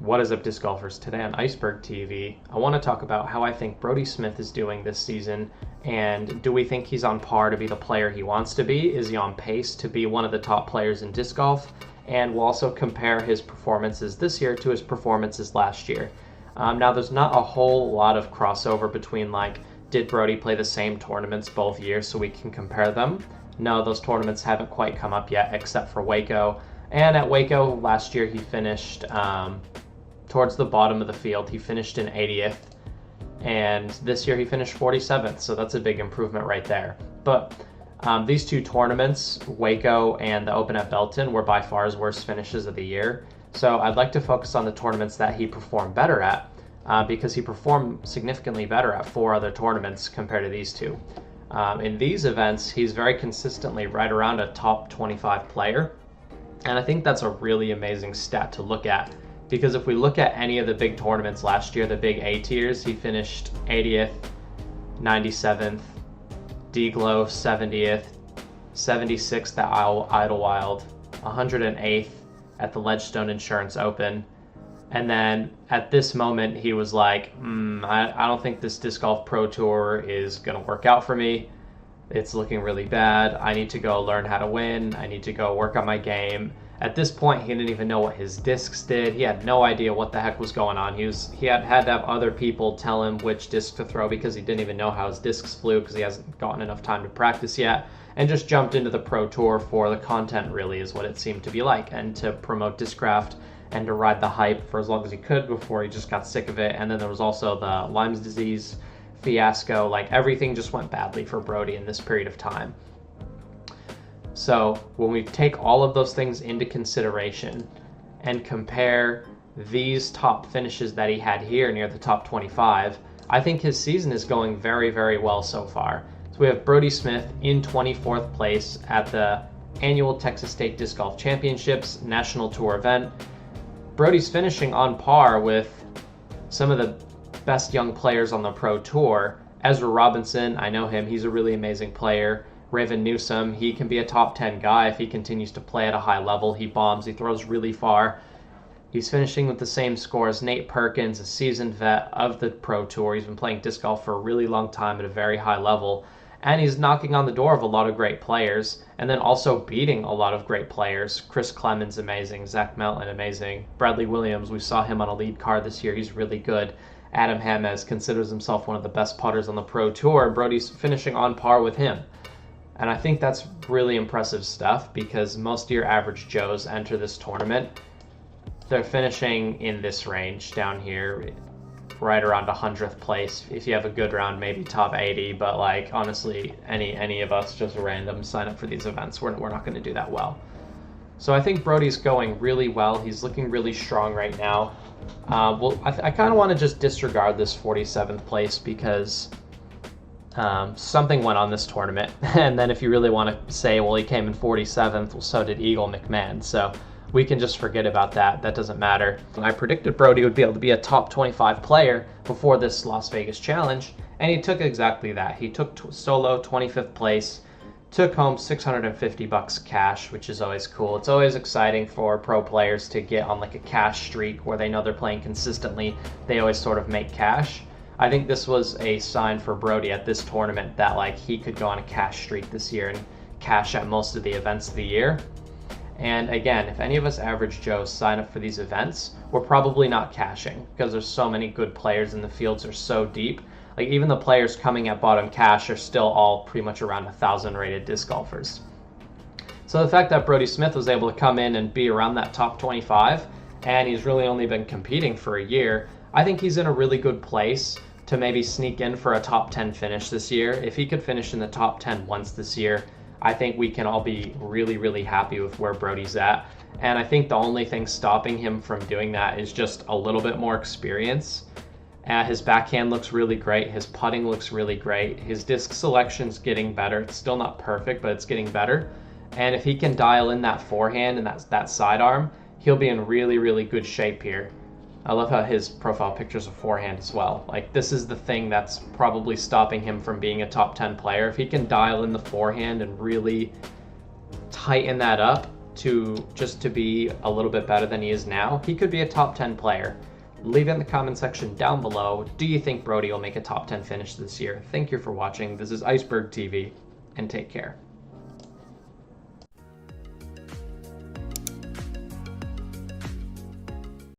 What is up, disc golfers? Today on Iceberg TV, I want to talk about how I think Brodie Smith is doing this season, and do we think he's on par to be the player he wants to be? Is he on pace to be one of the top players in disc golf? And we'll also compare his performances this year to his performances last year. Now, there's not a whole lot of crossover between, like, did Brodie play the same tournaments both years so we can compare them? No, those tournaments haven't quite come up yet, except for Waco. And at Waco last year, he finished towards the bottom of the field. He finished in 80th, and this year he finished 47th, so that's a big improvement right there. But these two tournaments, Waco and the Open at Belton, were by far his worst finishes of the year. So I'd like to focus on the tournaments that he performed better at, because he performed significantly better at 4 other tournaments compared to these two. In these events, he's very consistently right around a top 25 player, and I think that's a really amazing stat to look at. Because if we look at any of the big tournaments last year, the big A tiers, he finished 80th, 97th, D-Glow 70th, 76th at Idlewild, 108th at the Ledgestone Insurance Open. And then at this moment, he was like, I don't think this Disc Golf Pro Tour is going to work out for me. It's looking really bad. I need to go learn how to win. I need to go work on my game. At this point, he didn't even know what his discs did. He had no idea what the heck was going on. He had to have other people tell him which disc to throw because he didn't even know how his discs flew because he hasn't gotten enough time to practice yet, and just jumped into the Pro Tour for the content, really, is what it seemed to be like, and to promote Discraft and to ride the hype for as long as he could before he just got sick of it. And then there was also the Lyme's disease fiasco. Like, everything just went badly for Brodie in this period of time. So when we take all of those things into consideration and compare these top finishes that he had here near the top 25, I think his season is going very, very well so far. So we have Brodie Smith in 24th place at the annual Texas State Disc Golf Championships National Tour event. Brodie's finishing on par with some of the best young players on the Pro Tour. Ezra Robinson, I know him, he's a really amazing player. Raven Newsom, he can be a top 10 guy if he continues to play at a high level. He bombs, he throws really far. He's finishing with the same score as Nate Perkins, a seasoned vet of the Pro Tour. He's been playing disc golf for a really long time at a very high level. And he's knocking on the door of a lot of great players, and then also beating a lot of great players. Chris Clemens, amazing. Zach Melton, amazing. Bradley Williams, we saw him on a lead card this year. He's really good. Adam Hamez considers himself one of the best putters on the Pro Tour, and Brodie's finishing on par with him. And I think that's really impressive stuff, because most of your average Joes enter this tournament, they're finishing in this range down here, right around 100th place. If you have a good round, maybe top 80, but like, honestly, any of us just random sign up for these events, we're not going to do that well. So I think Brodie's going really well. He's looking really strong right now. I kind of want to just disregard this 47th place because something went on this tournament. And then if you really want to say, well, he came in 47th, well, so did Eagle McMahon. So we can just forget about that. That doesn't matter. I predicted Brodie would be able to be a top 25 player before this Las Vegas challenge, and he took exactly that. He took solo 25th place, took home $650 cash, which is always cool. It's always exciting for pro players to get on like a cash streak where they know they're playing consistently. They always sort of make cash. I think this was a sign for Brodie at this tournament that like he could go on a cash streak this year and cash at most of the events of the year. And again, if any of us average Joes sign up for these events, we're probably not cashing because there's so many good players and the fields are so deep. Like, even the players coming at bottom cash are still all pretty much around 1,000 rated disc golfers. So the fact that Brodie Smith was able to come in and be around that top 25, and he's really only been competing for a year, I think he's in a really good place to maybe sneak in for a top 10 finish this year. If he could finish in the top 10 once this year, I think we can all be really, really happy with where Brodie's at. And I think the only thing stopping him from doing that is just a little bit more experience. His backhand looks really great. His putting looks really great. His disc selection's getting better. It's still not perfect, but it's getting better. And if he can dial in that forehand and that sidearm, he'll be in really, really good shape here. I love how his profile picture's a forehand as well. Like, this is the thing that's probably stopping him from being a top 10 player. If he can dial in the forehand and really tighten that up to be a little bit better than he is now, he could be a top 10 player. Leave it in the comment section down below. Do you think Brodie will make a top 10 finish this year? Thank you for watching. This is Iceberg TV, and take care.